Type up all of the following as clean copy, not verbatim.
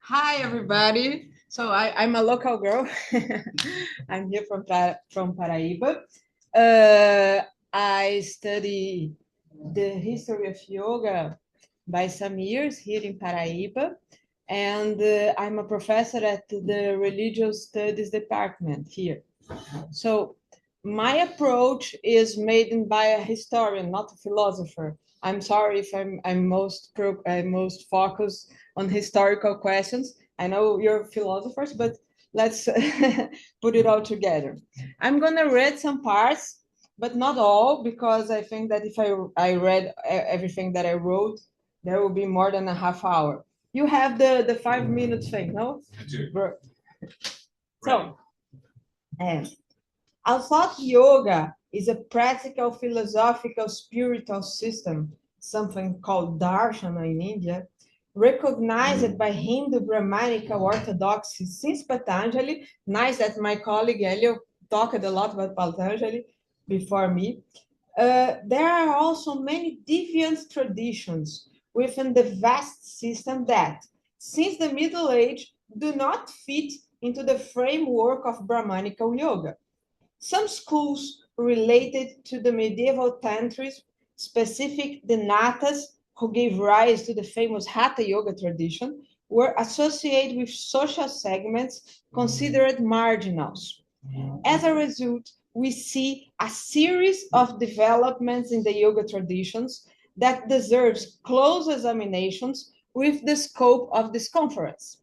Hi, everybody. So I'm a local girl. I'm here from Paraíba. Uh, I study the history of yoga by some years here in Paraíba, and I'm a professor at the religious studies department here. So my approach is made by a historian, not a philosopher. I'm sorry if I'm most focused on historical questions. I know you're philosophers, but let's put it all together. I'm gonna read some parts, but not all, because I think that if I read everything that I wrote, there will be more than a half hour. You have the 5 minute thing, no? I do. So, um, although yoga is a practical, philosophical, spiritual system, something called darshana in India, recognized by Hindu Brahmanical orthodoxy since Patanjali. Nice that my colleague Elio talked a lot about Patanjali before me. There are also many deviant traditions within the vast system that, since the Middle Age, do not fit into the framework of Brahmanical yoga. Some schools related to the medieval tantras, specific the Natas, who gave rise to the famous Hatha Yoga tradition, were associated with social segments considered marginals. As a result, we see a series of developments in the yoga traditions that deserves close examinations with the scope of this conference.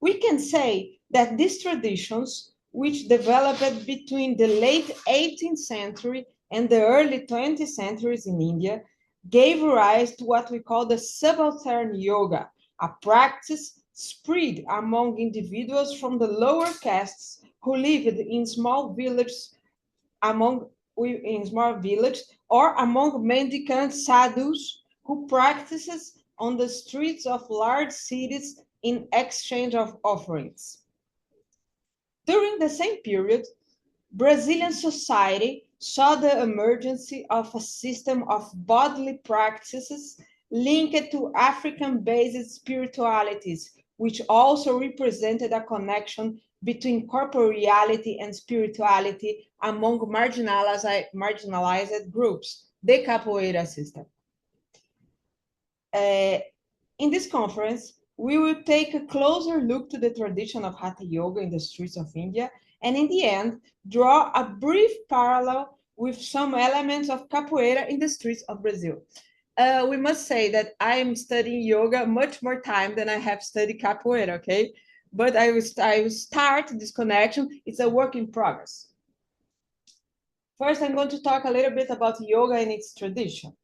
We can say that these traditions, which developed between the late 18th century and the early 20th centuries in India, gave rise to what we call the subaltern yoga, a practice spread among individuals from the lower castes who lived in small villages or among mendicant sadhus who practices on the streets of large cities in exchange of offerings. During the same period, Brazilian society saw the emergence of a system of bodily practices linked to African-based spiritualities, which also represented a connection between corporeality and spirituality among marginalized groups, the capoeira system. In this conference, we will take a closer look to the tradition of Hatha Yoga in the streets of India, and in the end, draw a brief parallel with some elements of capoeira in the streets of Brazil. We must say that I'm studying yoga much more time than I have studied capoeira, okay? But I will start this connection. It's a work in progress. First, I'm going to talk a little bit about yoga and its tradition.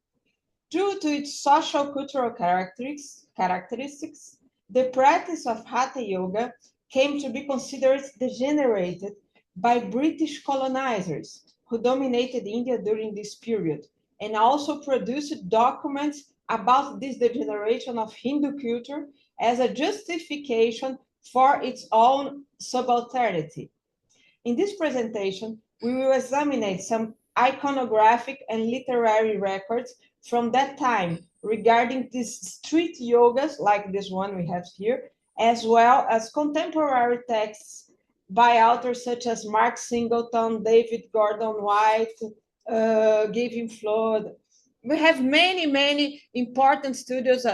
Due to its social cultural characteristics, the practice of Hatha Yoga came to be considered degenerated by British colonizers who dominated India during this period and also produced documents about this degeneration of Hindu culture as a justification for its own subalternity. In this presentation, we will examine some iconographic and literary records from that time regarding these street yogas, like this one we have here, as well as contemporary texts by authors such as Mark Singleton, David Gordon White, Gavin Flood. We have many important studios,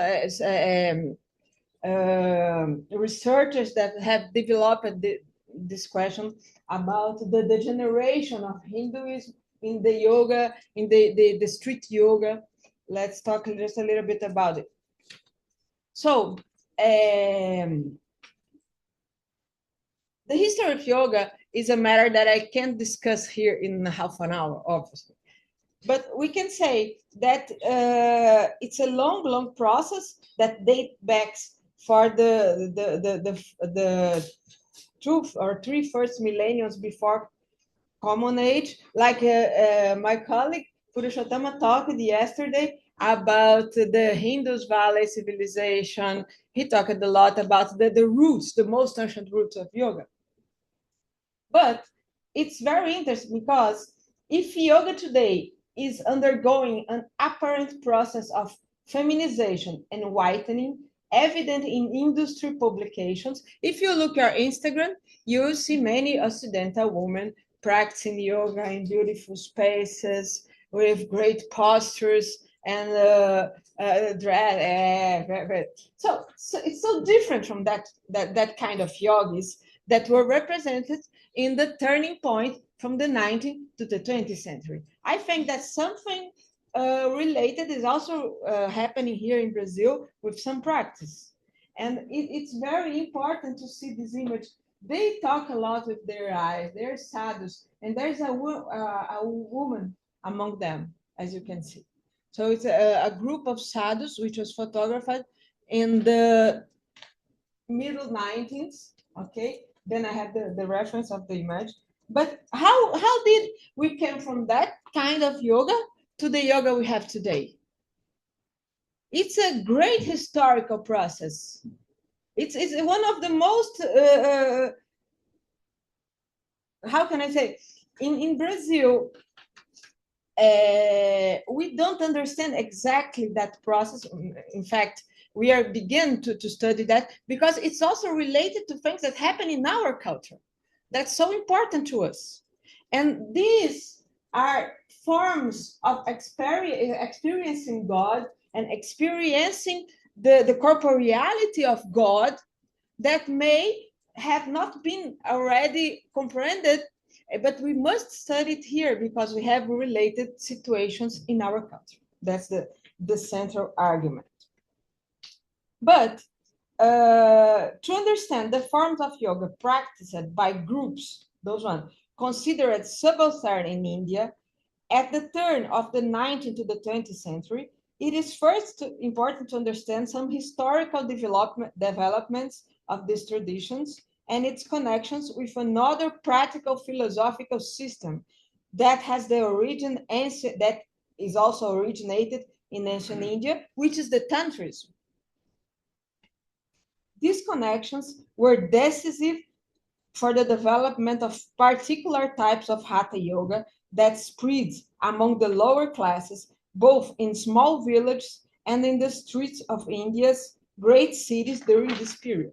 researchers that have developed this question about the degeneration of Hinduism in the yoga, in the street yoga. Let's talk just a little bit about it. So, the history of yoga is a matter that I can't discuss here in half an hour, obviously. But we can say that it's a long process that dates back for the two or three first millenniums before Common Age. Like my colleague Purushottama talked yesterday about the Indus Valley civilization. He talked a lot about the roots, the most ancient roots of yoga. But it's very interesting because if yoga today is undergoing an apparent process of feminization and whitening, evident in industry publications. If you look at Instagram, you will see many Occidental women practicing yoga in beautiful spaces with great postures and so it's so different from that kind of yogis that were represented in the turning point from the 19th to the 20th century. I think that something related is also happening here in Brazil with some practice. And it's very important to see this image. They talk a lot with their eyes, they're sadhus, and there's a woman among them, as you can see. So it's a group of sadhus which was photographed in the middle 19th, okay? Then I have the reference of the image. But how did we come from that kind of yoga to the yoga we have today? It's a great historical process. It's one of the most, how can I say, in Brazil, we don't understand exactly that process. In fact, we are beginning to study that because it's also related to things that happen in our culture. That's so important to us. And these are forms of experiencing God and experiencing the corporeality of God that may have not been already comprehended, but we must study it here because we have related situations in our culture. That's the central argument. But to understand the forms of yoga practiced by groups, those ones considered subaltern in India, at the turn of the 19th to the 20th century, it is first important to understand some historical developments of these traditions and its connections with another practical philosophical system that has the origin that is also originated in ancient India, which is the Tantrism. These connections were decisive for the development of particular types of Hatha Yoga that spread among the lower classes, both in small villages and in the streets of India's great cities during this period.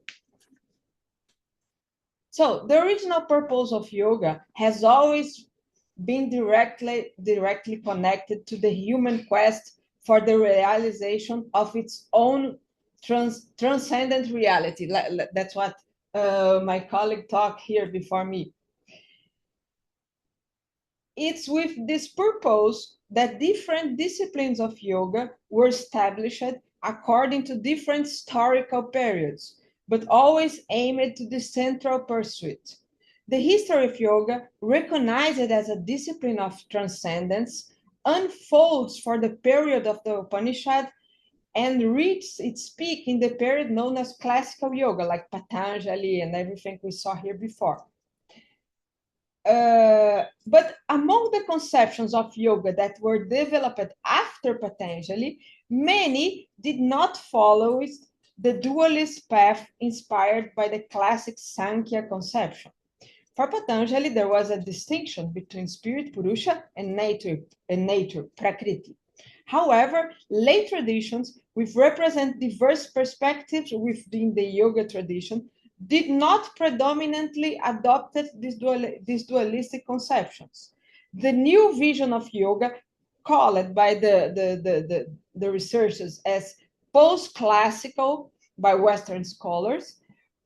So the original purpose of yoga has always been directly connected to the human quest for the realization of its own transcendent reality. That's what my colleague talked here before me. It's with this purpose that different disciplines of yoga were established according to different historical periods, but always aimed to the central pursuit. The history of yoga, recognized as a discipline of transcendence, unfolds for the period of the Upanishad and reached its peak in the period known as classical yoga, like Patanjali and everything we saw here before. But among the conceptions of yoga that were developed after Patanjali, many did not follow the dualist path inspired by the classic Sankhya conception. For Patanjali, there was a distinction between spirit, Purusha, and nature, Prakriti. However, late traditions, which represent diverse perspectives within the yoga tradition, did not predominantly adopt these dualistic conceptions. The new vision of yoga, called by the researchers as post-classical by Western scholars,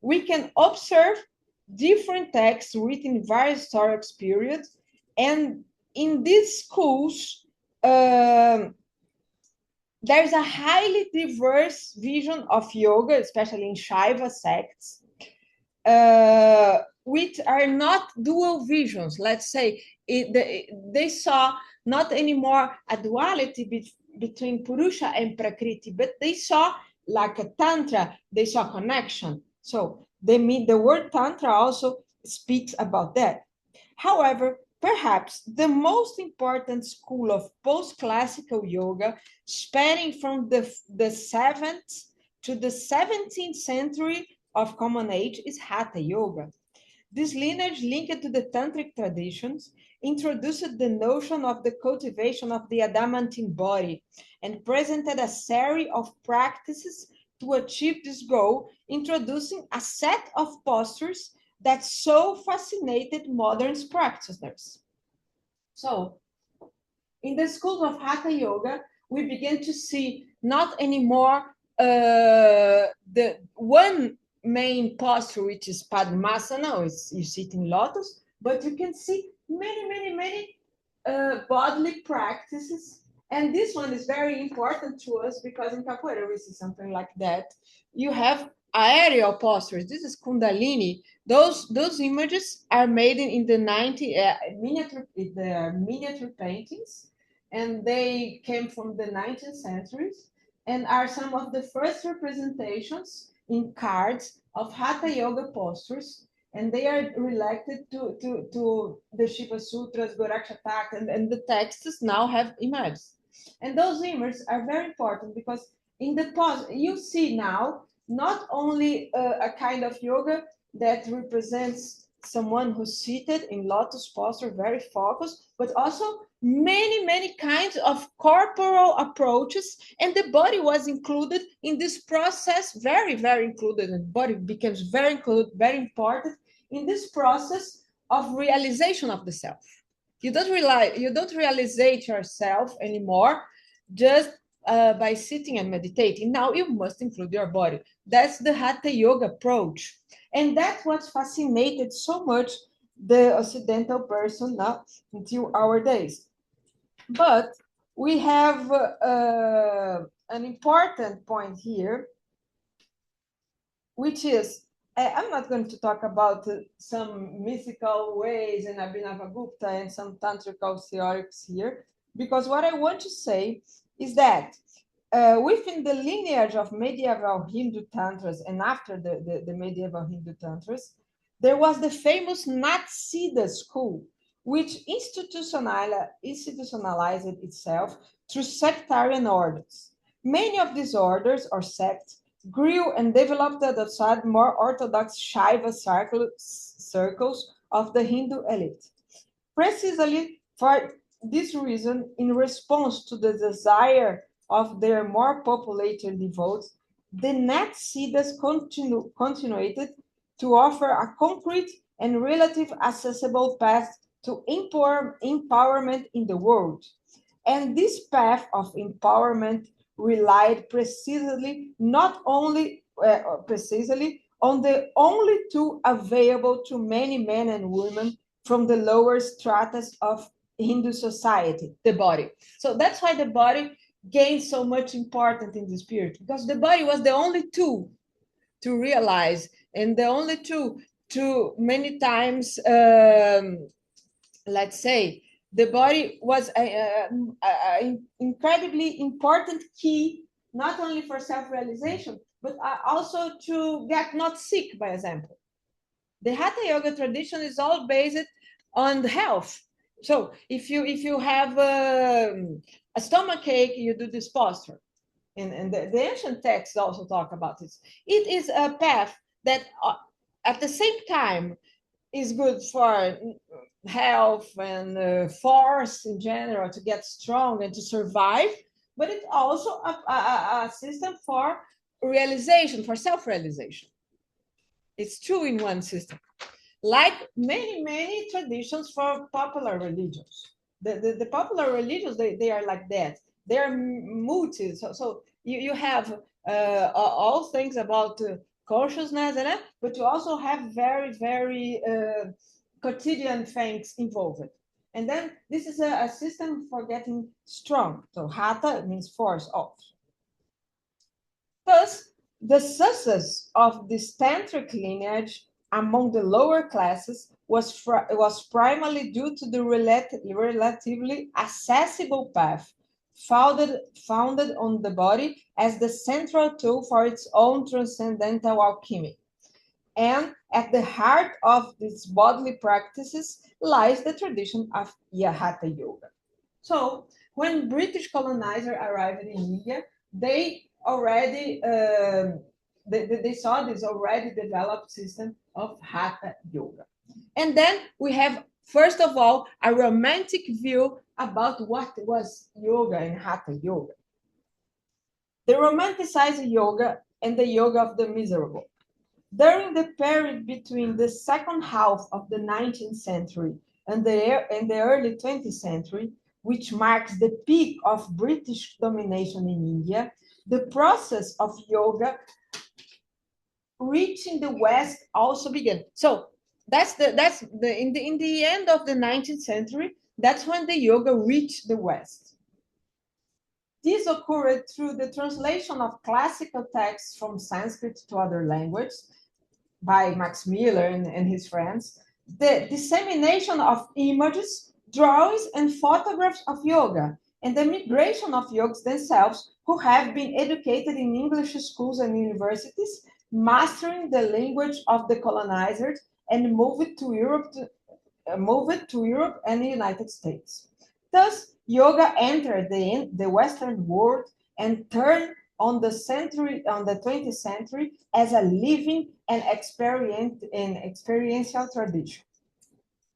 we can observe different texts written in various historical periods, and in these schools, there's a highly diverse vision of yoga, especially in Shaiva sects, which are not dual visions. Let's say they saw not anymore a duality between Purusha and Prakriti, but they saw like a Tantra, they saw connection. So the word Tantra also speaks about that. However, perhaps the most important school of post-classical yoga, spanning from the 7th to the 17th century of Common Age, is Hatha Yoga. This lineage, linked to the Tantric traditions, introduced the notion of the cultivation of the adamantine body and presented a series of practices to achieve this goal, introducing a set of postures that so fascinated modern practitioners. So, in the schools of Hatha Yoga, we begin to see not anymore the one main posture, which is Padmasana, or you sit in lotus, but you can see many bodily practices. And this one is very important to us because in Capoeira we see something like that. You have aerial postures. This is Kundalini. Those images are made in the miniature paintings, and they came from the 19th centuries and are some of the first representations in cards of Hatha Yoga postures, and they are related to the Shiva Sutras, Gorakshataka, and the texts now have images. And those images are very important because in the pose, you see now not only a kind of yoga that represents someone who's seated in lotus posture, very focused, but also many kinds of corporal approaches, and the body was included in this process, very included, and the body becomes very included, very important in this process of realization of the self. You don't realize yourself anymore just by sitting and meditating. Now you must include your body. That's the Hatha Yoga approach. And that's what fascinated so much the Occidental person now until our days. But we have an important point here, which is, I'm not going to talk about some mythical ways in Abhinavagupta and some tantrical theorics here, because what I want to say is that within the lineage of medieval Hindu tantras and after the medieval Hindu tantras, there was the famous Natsida school, which institutionalized itself through sectarian orders. Many of these orders or sects grew and developed outside more orthodox Shaiva circles of the Hindu elite. Precisely for this reason, in response to the desire of their more populated devotees, the Natsidas continued to offer a concrete and relative accessible path to empowerment in the world. And this path of empowerment relied precisely not only precisely on the only tool available to many men and women from the lower stratas of Hindu society, the body. So that's why the body gained so much importance in this period, because the body was the only tool to realize, and the only tool to many times, let's say, the body was an incredibly important key, not only for self-realization, but also to get not sick, by example. The Hatha Yoga tradition is all based on the health. So if you have a stomach ache, you do this posture. And the ancient texts also talk about this. It is a path that at the same time is good for health and force in general to get strong and to survive, but it's also a system for realization, for self-realization. It's two in one system, like many traditions for popular religions. The popular religions, they are like that. They're multi. So you have all things about consciousness, but you also have very quotidian things involved. And then this is a system for getting strong. So Hatha means force also. Thus, the success of this tantric lineage among the lower classes was primarily due to the relatively accessible path founded on the body as the central tool for its own transcendental alchemy. And at the heart of these bodily practices lies the tradition of Hatha Yoga. So when British colonizers arrived in India, they already they saw this already developed system of Hatha Yoga. And then we have, first of all, a romantic view about what was yoga and Hatha Yoga. The romanticized yoga and the yoga of the miserable. During the period between the second half of the 19th century and the early 20th century, which marks the peak of British domination in India, the process of yoga reaching the West also began. So in the end of the 19th century, that's when the yoga reached the West. This occurred through the translation of classical texts from Sanskrit to other languages by Max Miller and his friends, the dissemination of images, drawings, and photographs of yoga, and the migration of yogis themselves who have been educated in English schools and universities, mastering the language of the colonizers, and moved to Europe and the United States. Thus, yoga entered the Western world and turned on the 20th century as a living and experiential tradition.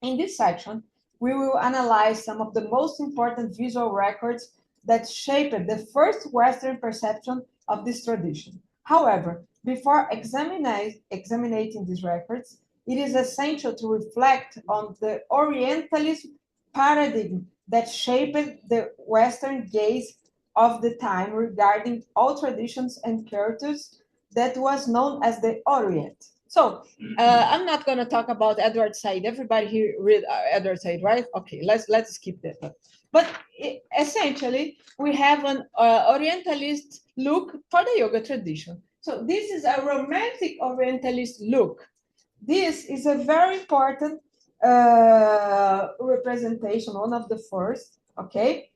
In this section, we will analyze some of the most important visual records that shaped the first Western perception of this tradition. However, before examining these records, it is essential to reflect on the Orientalist paradigm that shaped the Western gaze of the time regarding all traditions and characters that was known as the Orient. So I'm not going to talk about Edward Said. Everybody here read Edward Said, right? Okay, let's skip that. But essentially, we have an Orientalist look for the yoga tradition. So this is a romantic Orientalist look. This is a very important representation, one of the first, okay?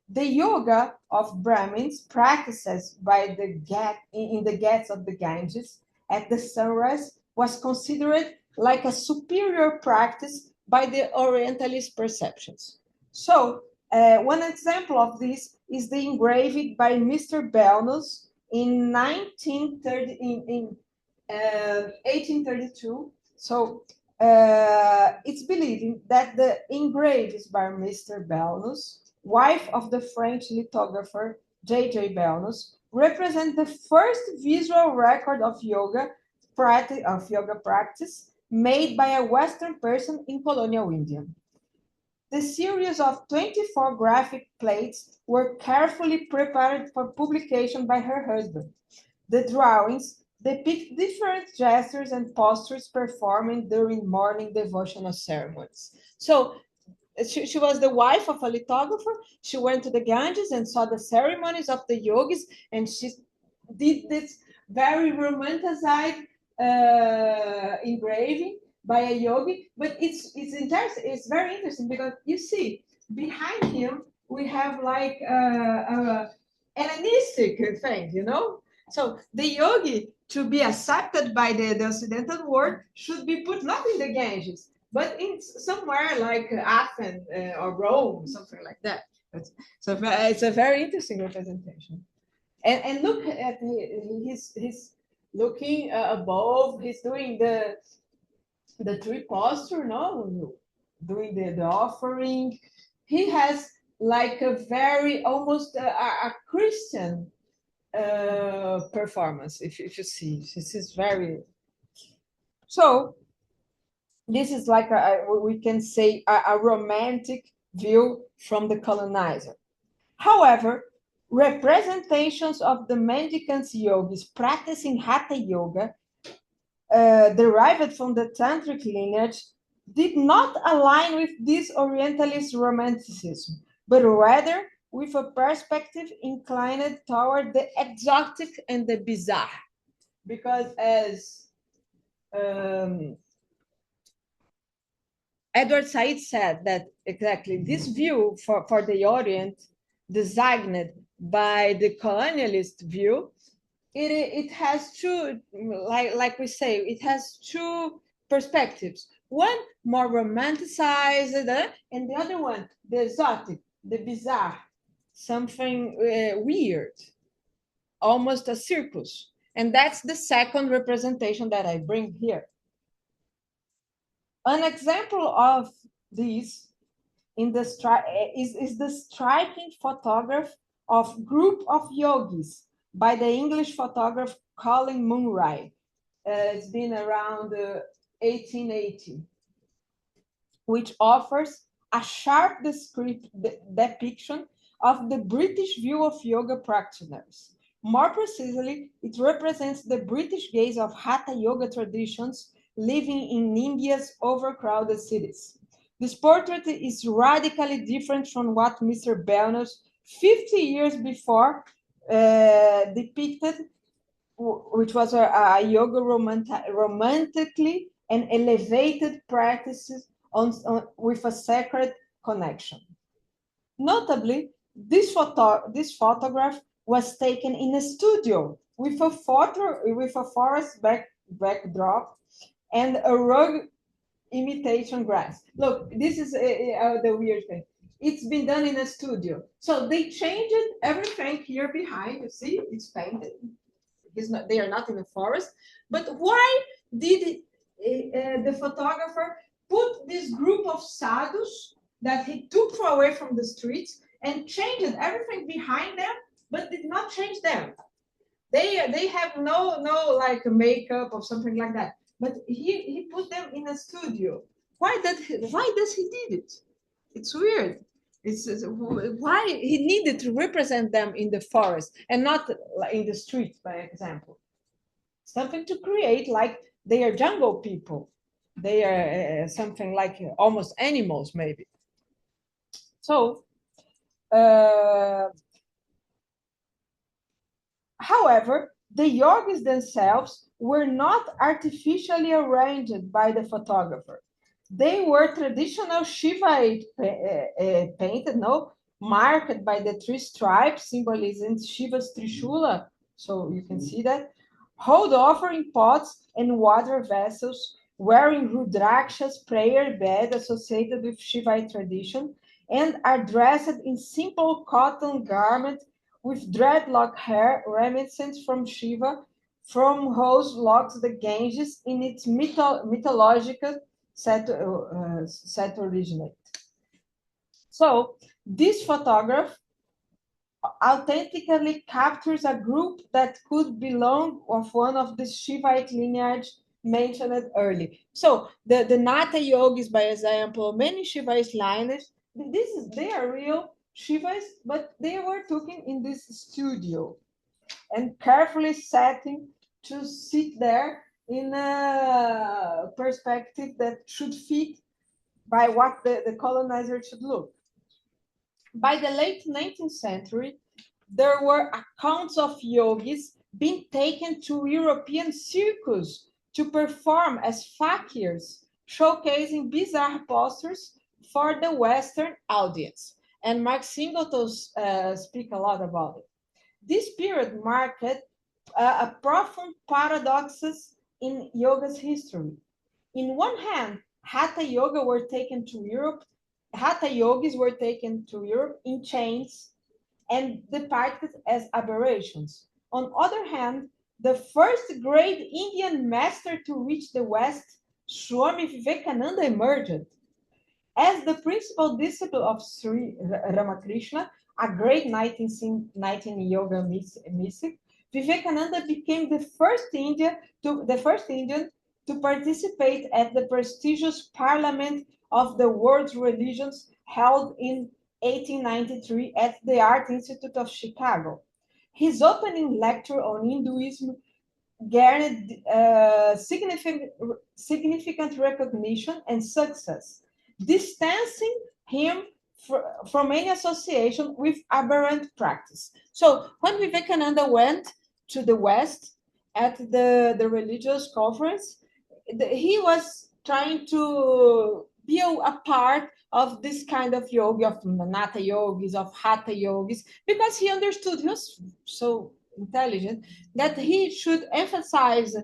The yoga of Brahmins practices in the ghats of the Ganges at the sunrise was considered like a superior practice by the Orientalist perceptions. So one example of this is the engraving by Mr. Belnus in 1832. So it's believed that the engravings by Mr. Belnus, wife of the French lithographer J.J. Belnus, represent the first visual record of yoga practice made by a Western person in colonial India. The series of 24 graphic plates were carefully prepared for publication by her husband. The drawings depict different gestures and postures performed during morning devotional ceremonies. So she was the wife of a lithographer. She went to the Ganges and saw the ceremonies of the yogis, and she did this very romanticized engraving by a yogi. But it's interesting. It's very interesting because you see behind him we have like an animistic thing, you know. So the yogi, to be accepted by the Occidental world, should be put not in the Ganges, but in somewhere like Athens or Rome, something like that. So it's a very interesting representation. And look at he's looking above. He's doing the tree posture, no, doing the offering. He has like a very almost a Christian performance. If you see, this is very. So this is like we can say a romantic view from the colonizer. However, representations of the mendicant yogis practicing hatha yoga derived from the tantric lineage did not align with this Orientalist romanticism, but rather with a perspective inclined toward the exotic and the bizarre. Because as Edward Said said that exactly this view for the Orient, designed by the colonialist view, it has two, like we say, it has two perspectives. One more romanticized, and the other one, the exotic, the bizarre, something weird, almost a circus. And that's the second representation that I bring here. An example of this is the striking photograph of group of yogis by the English photographer Colin Munro. It's been around 1880, which offers a sharp depiction of the British view of yoga practitioners. More precisely, it represents the British gaze of Hatha yoga traditions living in India's overcrowded cities. This portrait is radically different from what Mr. Belnos, 50 years before, depicted, which was a yoga romantically and elevated practices with a sacred connection. Notably, this photograph was taken in a studio with a forest backdrop and a rug imitation grass. Look, this is the weird thing. It's been done in a studio. So they changed everything here behind. You see, it's painted. They are not in the forest. But why did the photographer put this group of sadhus that he took away from the streets and changed everything behind them, but did not change them? They have no like makeup or something like that. But he put them in a studio. Why does he did it? It's weird. It's why he needed to represent them in the forest and not in the streets, by example. Something to create like they are jungle people. They are something like almost animals, maybe. So, however, the yogis themselves were not artificially arranged by the photographer. They were traditional Shivaite painted, no, marked by the three stripes symbolizing Shiva's Trishula. So you can see that. Hold offering pots and water vessels, wearing Rudraksha's prayer bed associated with Shivite tradition, and are dressed in simple cotton garments with dreadlock hair reminiscent from Shiva, from whose locks the Ganges in its mythological set originate. So this photograph authentically captures a group that could belong of one of the Shivite lineage mentioned early. So the Natha yogis, by example, many Shivite lineages, they are real Shivas, but they were taken in this studio and carefully setting to sit there in a perspective that should fit by what the colonizer should look. By the late 19th century, there were accounts of yogis being taken to European circus to perform as fakirs, showcasing bizarre postures for the Western audience. And Mark Singleton speaks a lot about it. This period marked a profound paradoxes in yoga's history. In one hand, Hatha yogis were taken to Europe in chains and depicted as aberrations. On other hand, the first great Indian master to reach the West, Swami Vivekananda, emerged. As the principal disciple of Sri Ramakrishna, a great 19th yoga mystic, Vivekananda became the first Indian to participate at the prestigious Parliament of the World's Religions held in 1893 at the Art Institute of Chicago. His opening lecture on Hinduism garnered significant recognition and success, distancing him from any association with aberrant practice. So when Vivekananda went to the West at the religious conference, he was trying to be a part of this kind of yoga, of Natha yogis, of Hatha yogis, because he understood, he was so intelligent, that he should emphasize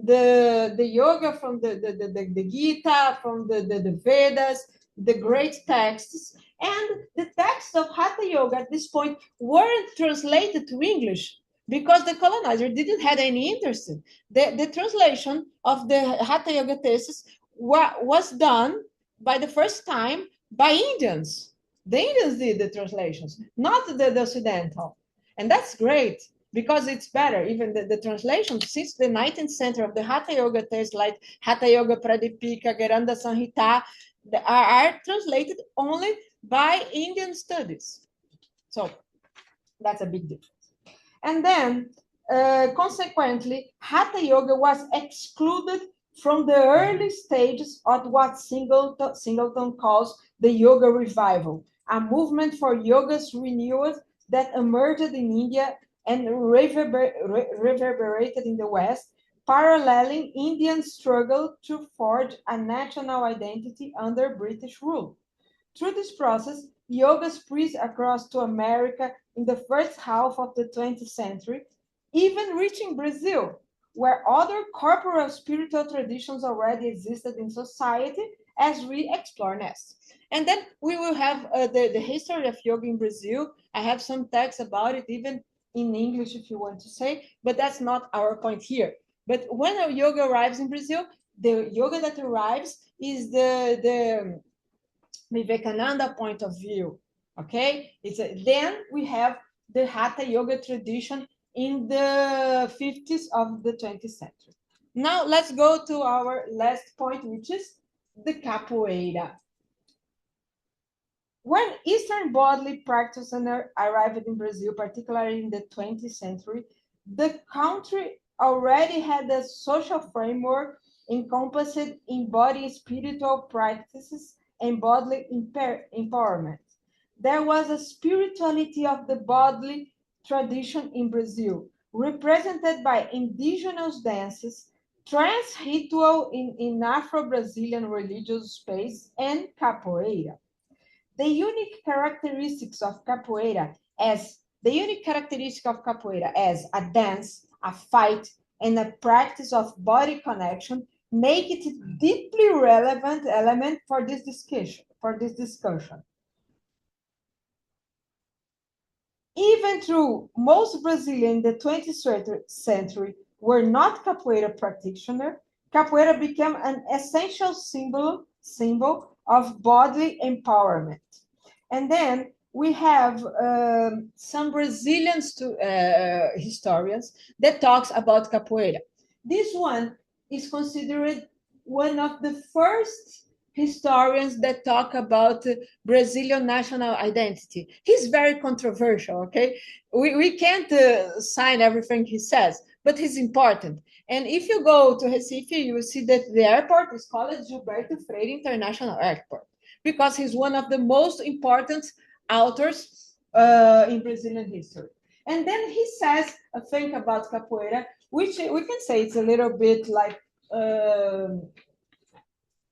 the yoga from the Gita, from the Vedas, the great texts, and the texts of Hatha yoga at this point weren't translated to English because the colonizer didn't have any interest in. The translation of the Hatha yoga texts was done by the first time by Indians. The Indians did the translations, not the Occidental. And that's great. because it's better. Even the translation since the 19th century of the Hatha Yoga texts like Hatha Yoga Pradipika, Geranda Sanhita, are translated only by Indian studies. So that's a big difference. And then, consequently, Hatha Yoga was excluded from the early stages of what Singleton calls the Yoga Revival, a movement for yoga's renewal that emerged in India and reverberated in the West, paralleling Indian struggle to forge a national identity under British rule. Through this process, yoga spread across to America in the first half of the 20th century, even reaching Brazil, where other corporal spiritual traditions already existed in society, as we explore next. And then we will have the history of yoga in Brazil. I have some texts about it, even in English, if you want to say, but that's not our point here. But when a yoga arrives in Brazil, the yoga that arrives is the Vivekananda point of view. Okay, then we have the Hatha Yoga tradition in the 50s of the 20th century. Now let's go to our last point, which is the capoeira. When Eastern bodily practitioners arrived in Brazil, particularly in the 20th century, the country already had a social framework encompassed in body spiritual practices and bodily empowerment. There was a spirituality of the bodily tradition in Brazil, represented by indigenous dances, trance ritual in Afro-Brazilian religious space, and capoeira. The unique characteristics of capoeira as a dance, a fight, and a practice of body connection make it a deeply relevant element for this discussion. Even though most Brazilians in the 20th century were not capoeira practitioners, capoeira became an essential symbol of bodily empowerment. And then we have some Brazilian historians that talks about capoeira. This one is considered one of the first historians that talk about Brazilian national identity. He's very controversial, okay? We can't sign everything he says, but he's important. And if you go to Recife, you will see that the airport is called Gilberto Freire International Airport, because he's one of the most important authors in Brazilian history. And then he says a thing about capoeira, which we can say it's a little bit like,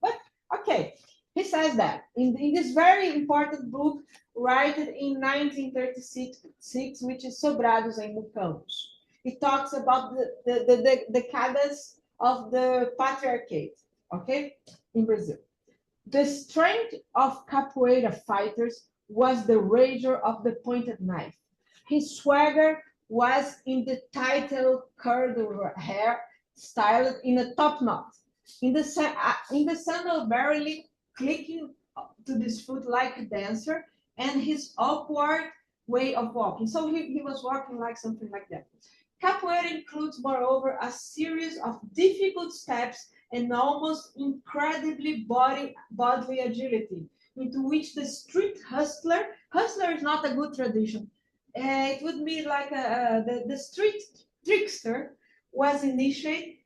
but okay. He says that in this very important book, written in 1936, which is Sobrados em Mucambos. It talks about the decades of the patriarchate, okay, in Brazil. The strength of capoeira fighters was the razor of the pointed knife. His swagger was in the title curled hair, styled in a top knot. In the sandal barely clicking to this foot like a dancer, and his awkward way of walking. So he was walking like something like that. Capoeira includes, moreover, a series of difficult steps and almost incredibly bodily agility, into which the street hustler is not a good tradition. It would be like the street trickster was initiated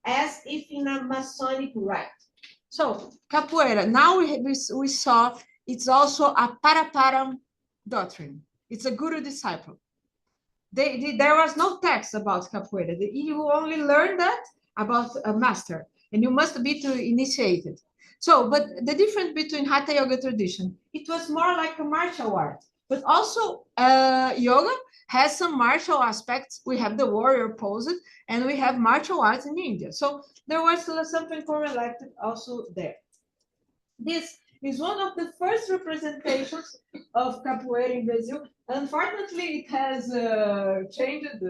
as if in a Masonic rite. So, capoeira, now we saw it's also a Paraparam doctrine. It's a guru disciple. There was no text about capoeira. You only learn that about a master, and you must be initiated. So, but the difference between Hatha Yoga tradition, it was more like a martial art, but also yoga has some martial aspects. We have the warrior poses, and we have martial arts in India. So there was something correlated also there. This is one of the first representations of capoeira in Brazil. Unfortunately, it has changed,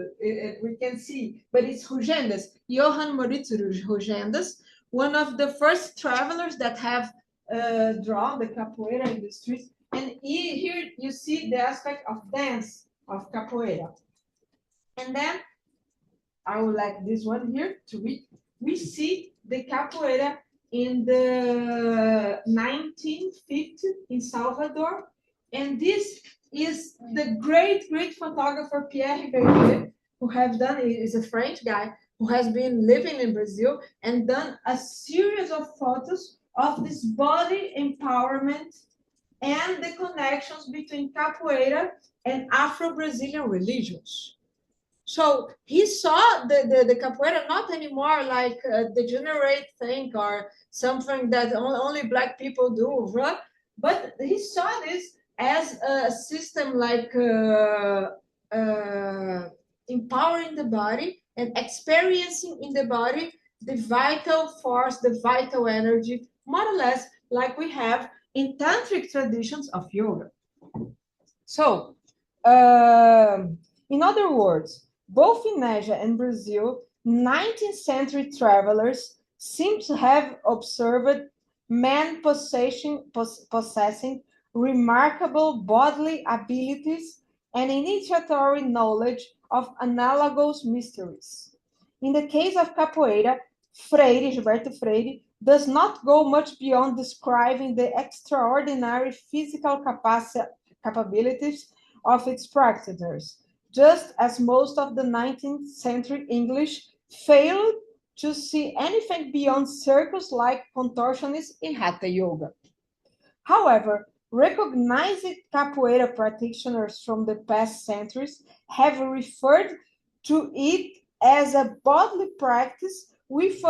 we can see, but it's Rugendas, Johann Moritz Rugendas, one of the first travelers that have drawn the capoeira in the streets. And here you see the aspect of dance of capoeira. And then I would like this one here to read. We see the capoeira in the 1950 in Salvador. And this is the great photographer Pierre Verdier, who has done, is a French guy who has been living in Brazil and done a series of photos of this body empowerment and the connections between capoeira and Afro-Brazilian religions. So he saw the capoeira not anymore like a degenerate thing or something that only Black people do, right? But he saw this as a system like empowering the body and experiencing in the body the vital force, the vital energy, more or less like we have in tantric traditions of yoga. So, in other words, both in Asia and Brazil, 19th century travelers seem to have observed men possessing remarkable bodily abilities and initiatory knowledge of analogous mysteries. In the case of capoeira, Gilberto Freire, does not go much beyond describing the extraordinary physical capabilities of its practitioners, just as most of the 19th century English failed to see anything beyond circus-like contortionists in Hatha Yoga. However, recognized capoeira practitioners from the past centuries have referred to it as a bodily practice with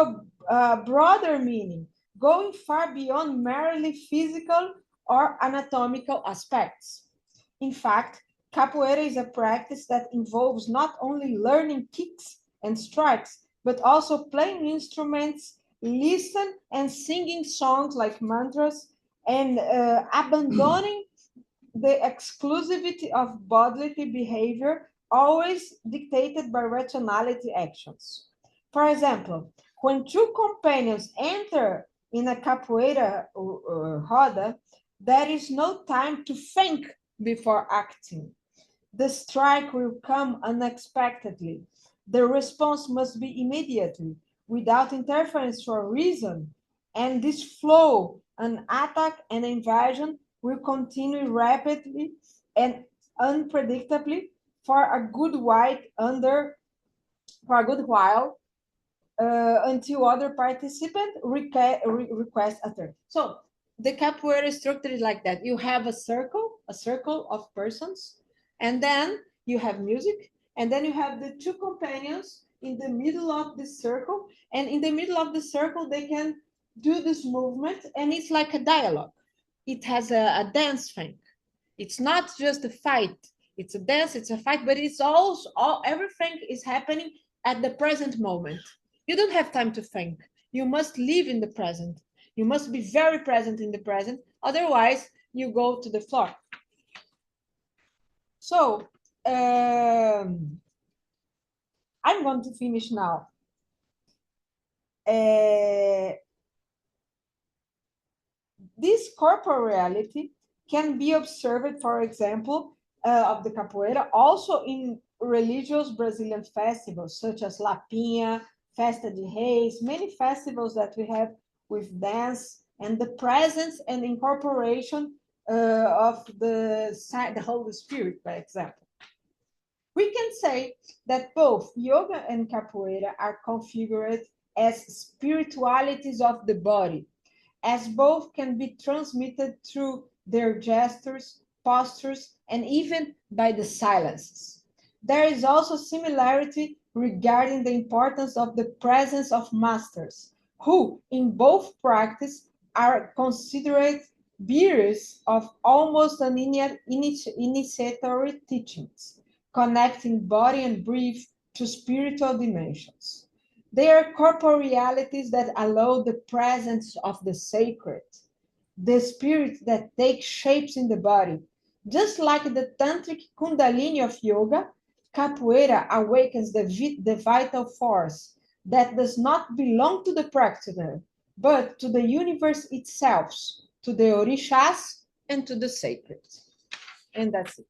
a broader meaning, going far beyond merely physical or anatomical aspects. In fact, capoeira is a practice that involves not only learning kicks and strikes, but also playing instruments, listen and singing songs like mantras, and abandoning the exclusivity of bodily behavior, always dictated by rationality actions. For example, when two companions enter in a capoeira roda, there is no time to think before acting. The strike will come unexpectedly. The response must be immediately, without interference for reason. And this flow, an attack and invasion, will continue rapidly and unpredictably for a good while until other participants request a turn. So the capoeira structure is like that. You have a circle of persons, and then you have music, and then you have the two companions in the middle of the circle, and in the middle of the circle, they can do this movement, and it's like a dialogue. It has a dance thing. It's not just a fight. It's a dance, it's a fight, but it's also everything is happening at the present moment. You don't have time to think. You must live in the present. You must be very present in the present. Otherwise, you go to the floor. So, I'm going to finish now. This corporeality can be observed, for example, of the capoeira, also in religious Brazilian festivals, such as Lapinha, Festa de Reis, many festivals that we have with dance and the presence and incorporation of the Holy Spirit, for example. We can say that both yoga and capoeira are configured as spiritualities of the body, as both can be transmitted through their gestures, postures, and even by the silences. There is also similarity regarding the importance of the presence of masters, who in both practice are considered bearers of almost an initiatory teachings, connecting body and breath to spiritual dimensions. They are corporealities that allow the presence of the sacred, the spirit that takes shapes in the body. Just like the tantric kundalini of yoga, capoeira awakens the vital force that does not belong to the practitioner, but to the universe itself, to the orishas and to the sacred. And that's it.